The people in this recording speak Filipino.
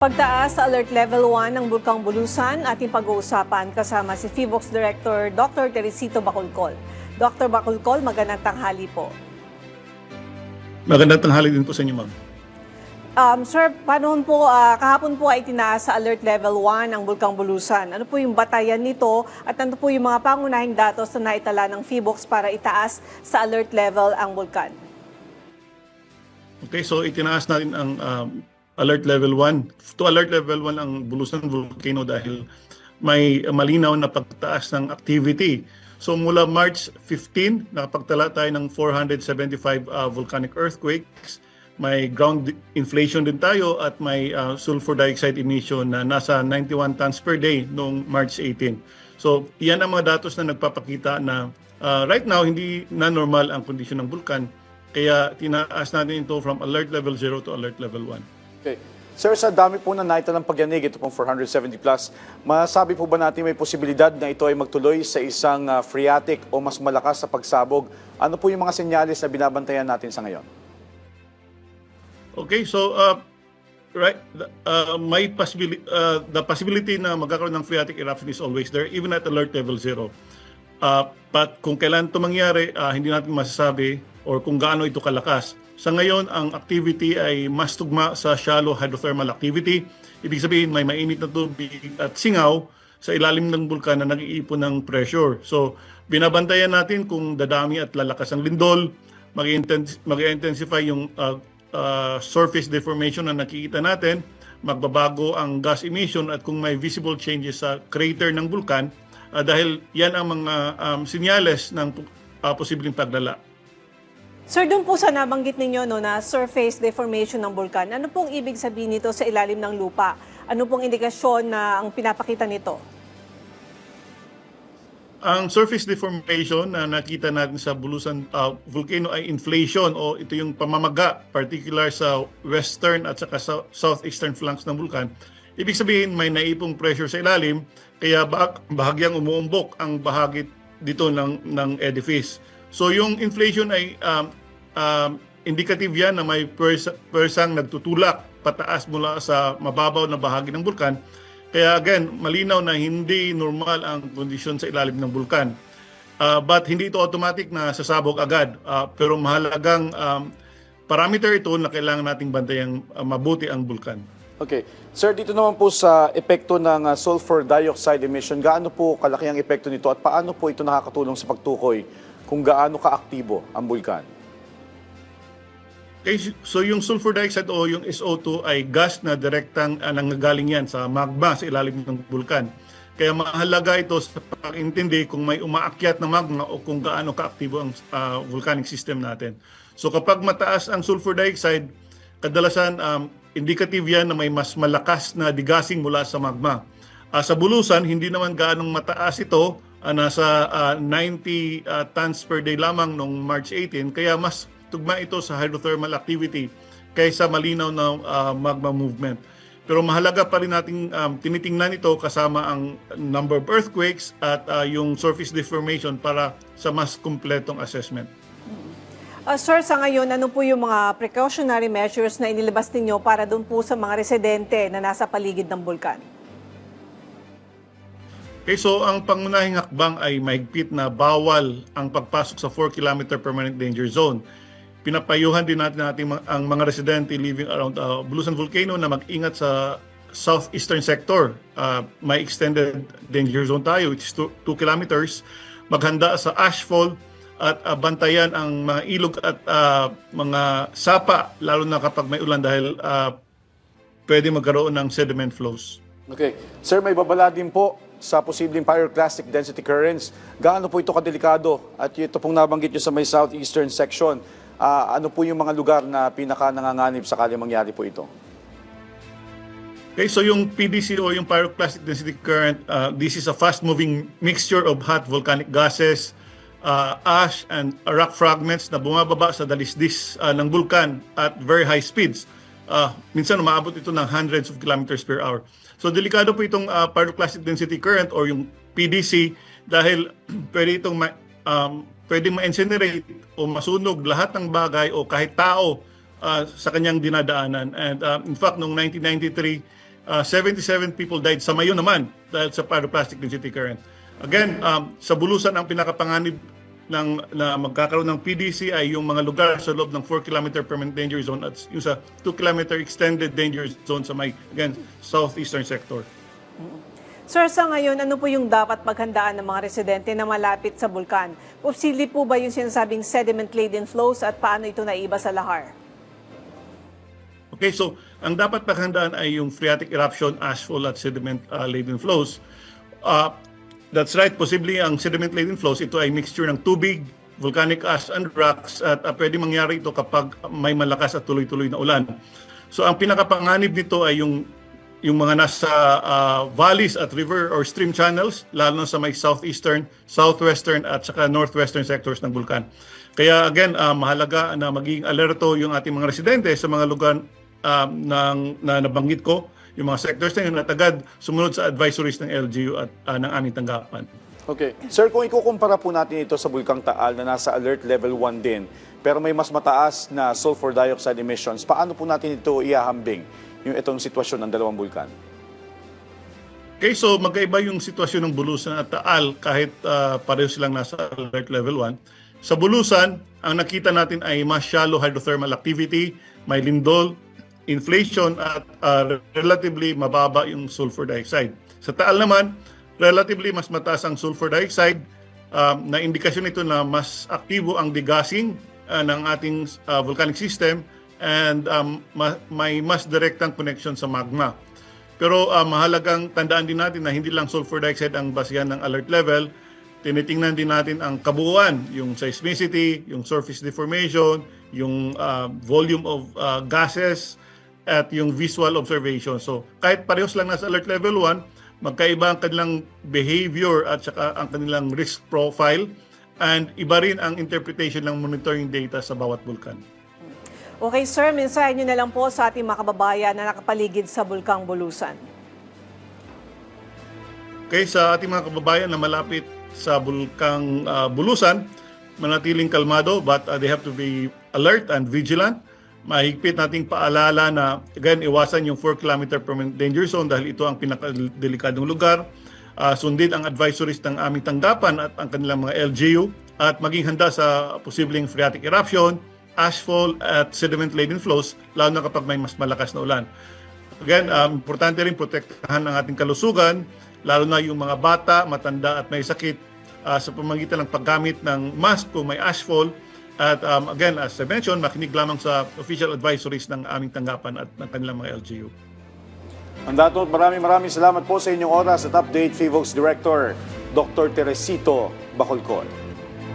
Pagtaas sa Alert Level 1 ng Bulkang Bulusan, ating pag-uusapan kasama si PHIVOLCS Director Dr. Teresito Bacolcol. Dr. Bacolcol, magandang tanghali po. Magandang tanghali din po sa inyo, ma'am. Sir, kahapon po ay tinaas sa Alert Level 1 ang Bulkang Bulusan. Ano po yung batayan nito at ano po yung mga pangunahing datos na naitala ng PHIVOLCS para itaas sa Alert Level ang bulkan? Okay, so itinaas natin ang Alert Level 1. To Alert Level 1 ang Bulusan Volcano dahil may malinaw na pagtaas ng activity. So mula March 15, nakapagtala tayo ng 475 volcanic earthquakes. May ground inflation din tayo at may sulfur dioxide emission na nasa 91 tons per day noong March 18. So iyan ang mga datos na nagpapakita na right now hindi na normal ang kondisyon ng bulkan. Kaya tinaas natin ito from Alert Level 0 to Alert Level 1. Okay. Sir, sa dami po na naitalang pagyanig, ito pong 470 plus, masabi po ba natin may posibilidad na ito ay magtuloy sa isang phreatic o mas malakas sa pagsabog? Ano po yung mga senyales na binabantayan natin sa ngayon? Okay, so may the possibility na magkakaroon ng phreatic eruption is always there, even at Alert Level 0. But kung kailan ito mangyari, hindi natin masasabi or kung gaano ito kalakas. Sa ngayon, ang activity ay mas tugma sa shallow hydrothermal activity. Ibig sabihin, may mainit na tubig at singaw sa ilalim ng bulkan na nag-iipon ng pressure. So, binabantayan natin kung dadami at lalakas ang lindol, mag-intensify yung surface deformation na nakikita natin, magbabago ang gas emission at kung may visible changes sa crater ng bulkan, dahil yan ang mga sinyales ng posibleng paglala. Sir, doon po sa nabanggit ninyo na surface deformation ng bulkan, ano pong ibig sabihin nito sa ilalim ng lupa? Ano pong indikasyon na ang pinapakita nito? Ang surface deformation na nakita natin sa Bulusan volcano ay inflation o ito yung pamamaga, particular sa western at saka sa southeastern flanks ng bulkan. Ibig sabihin may naipong pressure sa ilalim kaya bahagyang umuumbok ang bahagi dito ng edifice. So yung inflation ay indicative yan na may persang nagtutulak pataas mula sa mababaw na bahagi ng bulkan. Kaya again, malinaw na hindi normal ang kondisyon sa ilalim ng bulkan. But hindi ito automatic na sasabog agad. Pero mahalagang parameter ito na kailangan nating bantayang mabuti ang bulkan. Okay. Sir, dito naman po sa epekto ng sulfur dioxide emission, gaano po kalaki ang epekto nito at paano po ito nakakatulong sa pagtukoy kung gaano kaaktibo ang bulkan? Okay, so yung sulfur dioxide o yung SO2 ay gas na direktang nanggagaling yan sa magma sa ilalim ng bulkan. Kaya mahalaga ito sa pag-intindi kung may umaakyat na magma o kung gaano kaaktibo ang volcanic system natin. So kapag mataas ang sulfur dioxide, kadalasan indicative yan na may mas malakas na degassing mula sa magma. Sa Bulusan, hindi naman gaanong mataas ito, nasa 90 tons per day lamang noong March 18, kaya mas tugma ito sa hydrothermal activity kaysa malinaw na magma movement. Pero mahalaga pa rin nating tinitingnan ito kasama ang number of earthquakes at yung surface deformation para sa mas kumpletong assessment. Sir, sa ngayon, ano po yung mga precautionary measures na inilabas ninyo para doon po sa mga residente na nasa paligid ng bulkan? Okay, so ang pangunahing hakbang ay mahigpit na bawal ang pagpasok sa 4-kilometer permanent danger zone. Pinapayuhan din natin ang mga residente living around Bulusan Volcano na mag-ingat sa southeastern sector. May extended danger zone tayo, which is 2 kilometers. Maghanda sa ashfall at bantayan ang mga ilog at mga sapa, lalo na kapag may ulan dahil pwede magkaroon ng sediment flows. Okay. Sir, may babala din po sa posibleng pyroclastic density currents. Gaano po ito kadelikado? At ito pong nabanggit nyo sa may southeastern section. Ano po yung mga lugar na pinaka-nanganganib sakali mangyari po ito? Okay, so yung PDC o yung pyroclastic density current, this is a fast-moving mixture of hot volcanic gases, ash and rock fragments na bumababa sa dalisdis ng bulkan at very high speeds. Minsan umaabot ito ng hundreds of kilometers per hour. So delikado po itong pyroclastic density current or yung PDC dahil pwede itong pwedeng ma-incinerate o masunog lahat ng bagay o kahit tao sa kanyang dinadaanan. And in fact, noong 1993, 77 people died sa Mayo naman dahil sa pyroclastic density current. Again, sa Bulusan ang pinakapanganib na magkakaroon ng PDC ay yung mga lugar sa loob ng 4 km permanent danger zone at yung sa 2 km extended danger zone sa may, again, southeastern sector. Sir, sa ngayon, ano po yung dapat paghandaan ng mga residente na malapit sa bulkan? Posible po ba yung sinasabing sediment-laden flows at paano ito naiba sa lahar? Okay, so ang dapat paghandaan ay yung phreatic eruption, ashfall at sediment-laden flows. That's right, posibly ang sediment-laden flows, ito ay mixture ng tubig, volcanic ash and rocks at pwede mangyari ito kapag may malakas at tuloy-tuloy na ulan. So ang pinakapanganib nito ay yung mga nasa valleys at river or stream channels, lalo na sa may southeastern, southwestern at saka northwestern sectors ng bulkan. Kaya again, mahalaga na maging alerto yung ating mga residente sa mga lugar na nabanggit ko, yung mga sectors na yun at agad sumunod sa advisories ng LGU at ng aming tanggapan. Okay. Sir, kung ikukumpara po natin ito sa Bulkang Taal na nasa alert level 1 din, pero may mas mataas na sulfur dioxide emissions, paano po natin ito iahambing yung itong sitwasyon ng dalawang bulkan? Okay, so magkaiba yung sitwasyon ng Bulusan at Taal kahit pareho silang nasa alert level 1. Sa Bulusan, ang nakita natin ay mas shallow hydrothermal activity, may lindol, inflation at relatively mababa yung sulfur dioxide. Sa Taal naman, relatively mas mataas ang sulfur dioxide na indikasyon ito na mas aktibo ang degassing ng ating volcanic system and may mas direktang connection sa magma. Pero mahalagang tandaan din natin na hindi lang sulfur dioxide ang basihan ng alert level. Tinitingnan din natin ang kabuuan, yung seismicity, yung surface deformation, yung volume of gases, at yung visual observation. So kahit parehos lang nasa alert level 1, magkaiba ang kanilang behavior at saka ang kanilang risk profile and iba rin ang interpretation ng monitoring data sa bawat bulkan. Okay, sir, mensahe nyo na lang po sa ating mga kababayan na nakapaligid sa Bulkang Bulusan. Okay, sa ating mga kababayan na malapit sa Bulkang Bulusan, manatiling kalmado but they have to be alert and vigilant. Mahigpit nating paalala na, again, iwasan yung 4 km permanent danger zone dahil ito ang pinakadelikadong lugar. Sundin ang advisories ng aming tanggapan at ang kanilang mga LGU at maging handa sa posibleng phreatic eruption, ashfall at sediment-laden flows, lalo na kapag may mas malakas na ulan. Again, importante rin protektahan ang ating kalusugan, lalo na yung mga bata, matanda at may sakit sa pamamagitan ng paggamit ng mask kung may ashfall. At again, as I mentioned, makinig lamang sa official advisories ng aming tanggapan at ng kanilang mga LGU. Mandato, maraming salamat po sa inyong oras at update, PHIVOLCS Director Dr. Teresito Bacolcol.